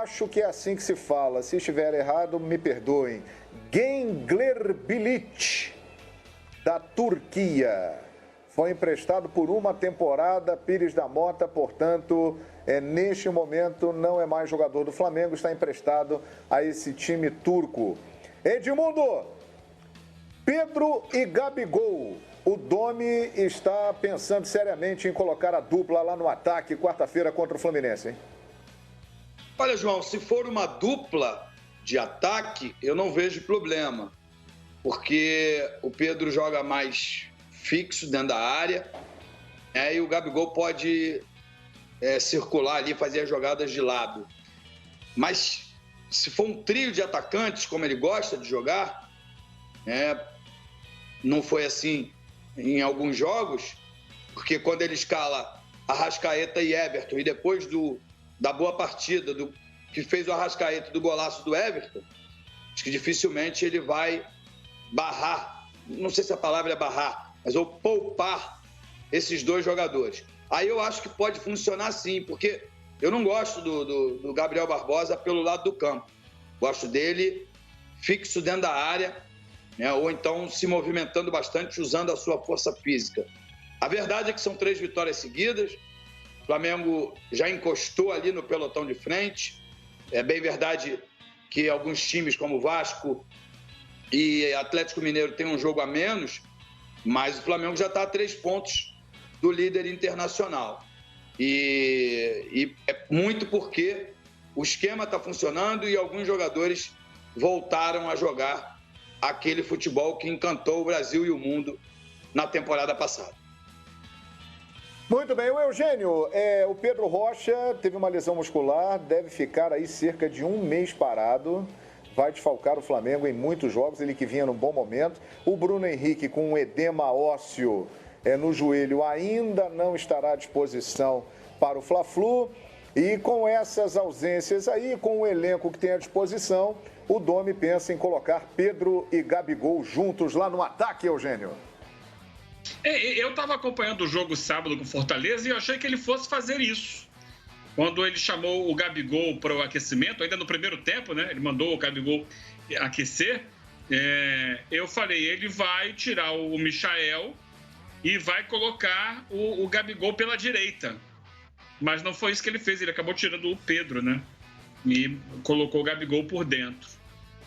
Acho que é assim que se fala. Se estiver errado, me perdoem. Gençlerbirliği, da Turquia. Foi emprestado por uma temporada. Pires da Mota, portanto, neste momento não é mais jogador do Flamengo. Está emprestado a esse time turco. Edmundo, Pedro e Gabigol. O Domi está pensando seriamente em colocar a dupla lá no ataque quarta-feira contra o Fluminense, hein? Olha, João, se for uma dupla de ataque, eu não vejo problema, porque o Pedro joga mais fixo dentro da área, e o Gabigol pode circular ali, fazer as jogadas de lado. Mas se for um trio de atacantes, como ele gosta de jogar, não foi assim em alguns jogos, porque quando ele escala Arrascaeta e Everton, e depois da boa partida que fez o Arrascaeta do golaço do Everton, acho que dificilmente ele vai barrar, não sei se a palavra é barrar, mas ou poupar esses dois jogadores. Aí eu acho que pode funcionar sim, porque eu não gosto do Gabriel Barbosa pelo lado do campo. Gosto dele fixo dentro da área, ou então se movimentando bastante, usando a sua força física. A verdade é que são 3 vitórias seguidas. O Flamengo já encostou ali no pelotão de frente. É bem verdade que alguns times como Vasco e Atlético Mineiro têm um jogo a menos, mas o Flamengo já está a 3 pontos do líder internacional. E é muito porque o esquema está funcionando e alguns jogadores voltaram a jogar aquele futebol que encantou o Brasil e o mundo na temporada passada. Muito bem, o Eugênio, o Pedro Rocha teve uma lesão muscular, deve ficar aí cerca de 1 mês parado, vai desfalcar o Flamengo em muitos jogos, ele que vinha num bom momento. O Bruno Henrique com um edema ósseo no joelho ainda não estará à disposição para o Fla-Flu. E com essas ausências aí, com o elenco que tem à disposição, o Domi pensa em colocar Pedro e Gabigol juntos lá no ataque, Eugênio. Eu estava acompanhando o jogo sábado com Fortaleza e eu achei que ele fosse fazer isso. Quando ele chamou o Gabigol para o aquecimento, ainda no primeiro tempo, né? Ele mandou o Gabigol aquecer. Eu falei, ele vai tirar o Michael e vai colocar o Gabigol pela direita. Mas não foi isso que ele fez, ele acabou tirando o Pedro, né? E colocou o Gabigol por dentro.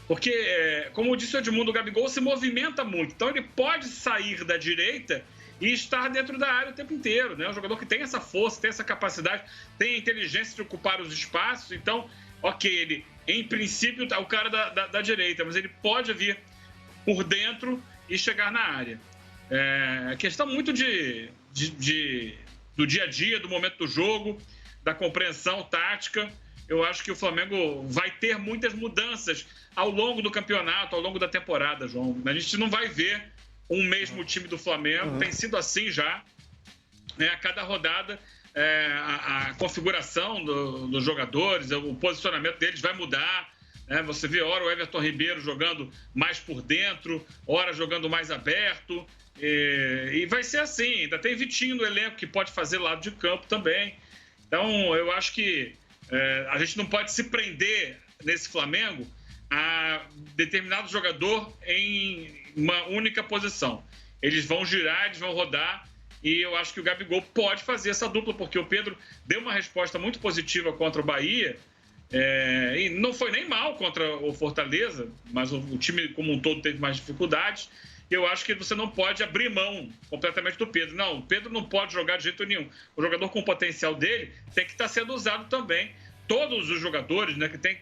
Porque, como disse o Edmundo, o Gabigol se movimenta muito. Então, ele pode sair da direita e estar dentro da área o tempo inteiro, né? Um jogador que tem essa força, tem essa capacidade, tem a inteligência de ocupar os espaços. Então, ok, ele, em princípio, é o cara da direita, mas ele pode vir por dentro e chegar na área. É questão muito do dia a dia, do momento do jogo, da compreensão tática. Eu acho que o Flamengo vai ter muitas mudanças ao longo do campeonato, ao longo da temporada, João. A gente não vai ver um mesmo time do Flamengo, tem sido assim já. A cada rodada, a configuração dos jogadores, o posicionamento deles vai mudar. Você vê, ora o Everton Ribeiro jogando mais por dentro, ora jogando mais aberto. E vai ser assim. Ainda tem Vitinho no elenco que pode fazer lado de campo também. Então, eu acho que a gente não pode se prender nesse Flamengo a determinado jogador em uma única posição. Eles vão girar, eles vão rodar, e eu acho que o Gabigol pode fazer essa dupla, porque o Pedro deu uma resposta muito positiva contra o Bahia, e não foi nem mal contra o Fortaleza, mas o time como um todo teve mais dificuldades. Eu acho que você não pode abrir mão completamente do Pedro. Não, o Pedro não pode jogar de jeito nenhum. O jogador com o potencial dele tem que estar sendo usado também. Todos os jogadores, né, que têm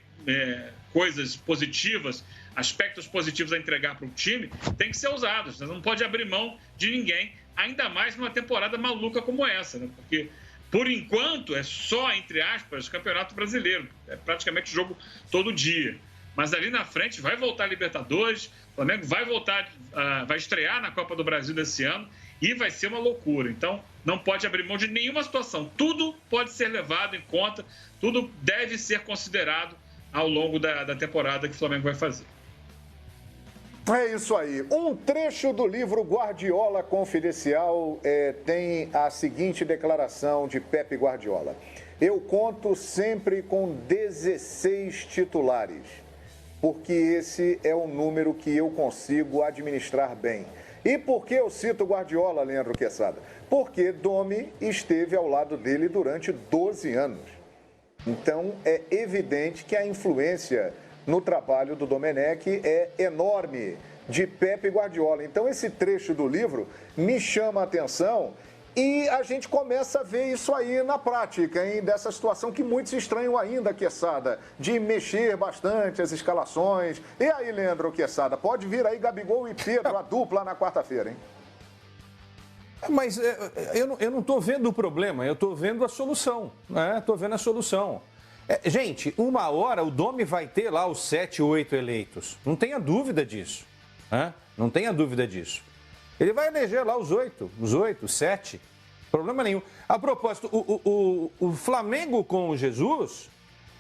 coisas positivas, aspectos positivos a entregar para o time, tem que ser usados. Você não pode abrir mão de ninguém, ainda mais numa temporada maluca como essa, né? Porque, por enquanto, é só, entre aspas, Campeonato Brasileiro. É praticamente jogo todo dia. Mas ali na frente vai voltar a Libertadores, o Flamengo vai voltar, vai estrear na Copa do Brasil desse ano e vai ser uma loucura. Então, não pode abrir mão de nenhuma situação. Tudo pode ser levado em conta, tudo deve ser considerado ao longo da temporada que o Flamengo vai fazer. É isso aí. Um trecho do livro Guardiola Confidencial tem a seguinte declaração de Pepe Guardiola. Eu conto sempre com 16 titulares, porque esse é o número que eu consigo administrar bem. E por que eu cito Guardiola, Leandro Quesada? Porque Domi esteve ao lado dele durante 12 anos. Então, é evidente que a influência no trabalho do Domenech é enorme, de Pepe Guardiola. Então, esse trecho do livro me chama a atenção e a gente começa a ver isso aí na prática, hein? Dessa situação que muitos estranham ainda, Quesada, de mexer bastante as escalações. E aí, Leandro Quesada, pode vir aí Gabigol e Pedro, a dupla na quarta-feira, hein? Mas eu não estou vendo o problema, eu estou vendo a solução, né? Estou vendo a solução. Gente, uma hora o Domi vai ter lá os 7, 8 eleitos. Não tenha dúvida disso. Né? Não tenha dúvida disso. Ele vai eleger lá os 8, os 7. Problema nenhum. A propósito, o Flamengo com o Jesus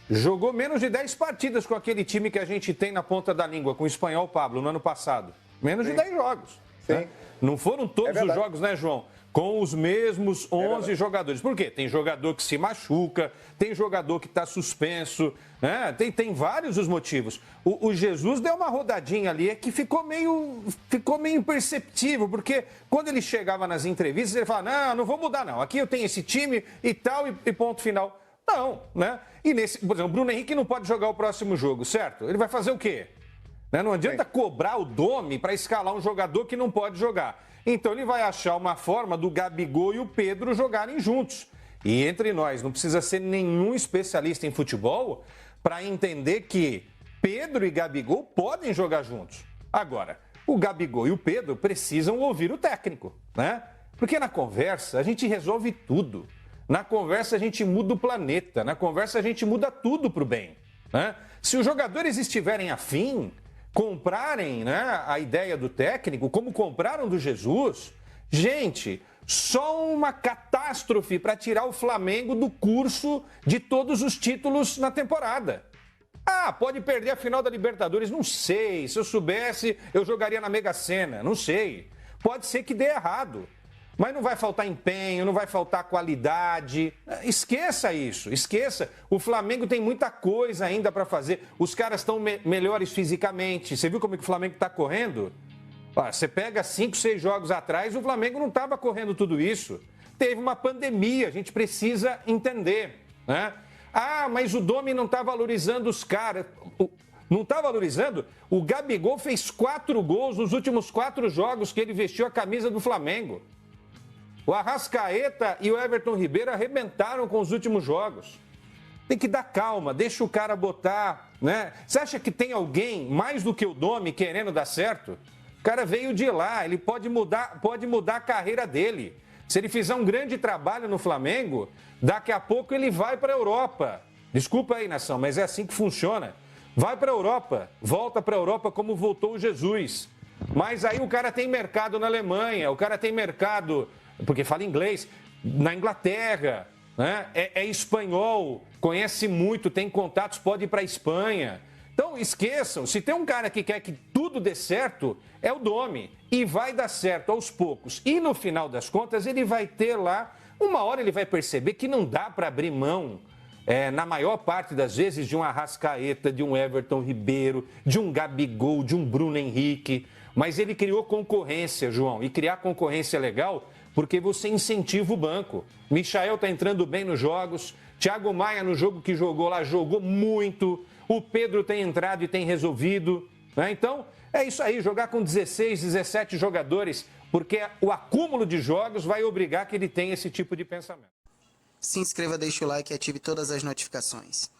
jogou menos de 10 partidas com aquele time que a gente tem na ponta da língua, com o Espanhol Pablo, no ano passado. Menos de 10 jogos. Né? Não foram todos os jogos, né, João? Com os mesmos 11 jogadores. Por quê? Tem jogador que se machuca, tem jogador que está suspenso, né? Tem vários os motivos. O Jesus deu uma rodadinha ali que ficou meio imperceptível, porque quando ele chegava nas entrevistas, ele falava, não vou mudar não, aqui eu tenho esse time e tal, e ponto final. Não, né? E por exemplo, o Bruno Henrique não pode jogar o próximo jogo, certo? Ele vai fazer o quê? Né? Não adianta cobrar o Domi para escalar um jogador que não pode jogar. Então ele vai achar uma forma do Gabigol e o Pedro jogarem juntos. E entre nós, não precisa ser nenhum especialista em futebol para entender que Pedro e Gabigol podem jogar juntos. Agora, o Gabigol e o Pedro precisam ouvir o técnico, né? Porque na conversa a gente resolve tudo. Na conversa a gente muda o planeta. Na conversa a gente muda tudo para o bem, né? Se os jogadores estiverem afim, comprarem, né, a ideia do técnico, como compraram do Jesus, gente, só uma catástrofe para tirar o Flamengo do curso de todos os títulos na temporada. Pode perder a final da Libertadores, não sei. Se eu soubesse, eu jogaria na Mega Sena, não sei. Pode ser que dê errado. Mas não vai faltar empenho, não vai faltar qualidade. Esqueça isso, esqueça. O Flamengo tem muita coisa ainda para fazer. Os caras estão melhores fisicamente. Você viu como é que o Flamengo está correndo? Você pega 5, 6 jogos atrás, o Flamengo não estava correndo tudo isso. Teve uma pandemia, a gente precisa entender, né? Mas o Domi não está valorizando os caras. Não está valorizando? O Gabigol fez 4 gols nos últimos 4 jogos que ele vestiu a camisa do Flamengo. O Arrascaeta e o Everton Ribeiro arrebentaram com os últimos jogos. Tem que dar calma, deixa o cara botar, né? Você acha que tem alguém mais do que o Domi querendo dar certo? O cara veio de lá, ele pode mudar a carreira dele. Se ele fizer um grande trabalho no Flamengo, daqui a pouco ele vai para a Europa. Desculpa aí, nação, mas é assim que funciona. Vai para a Europa, volta para a Europa como voltou o Jesus. Mas aí o cara tem mercado na Alemanha, o cara tem mercado, porque fala inglês, na Inglaterra, né? É espanhol, conhece muito, tem contatos, pode ir para a Espanha. Então esqueçam, se tem um cara que quer que tudo dê certo, é o Domi. E vai dar certo aos poucos. E no final das contas ele vai ter lá, uma hora ele vai perceber que não dá para abrir mão, na maior parte das vezes, de um Arrascaeta, de um Everton Ribeiro, de um Gabigol, de um Bruno Henrique. Mas ele criou concorrência, João, e criar concorrência é legal porque você incentiva o banco. Michael está entrando bem nos jogos, Thiago Maia no jogo que jogou lá, jogou muito, o Pedro tem entrado e tem resolvido, né? Então, é isso aí, jogar com 16, 17 jogadores, porque o acúmulo de jogos vai obrigar que ele tenha esse tipo de pensamento. Se inscreva, deixe o like e ative todas as notificações.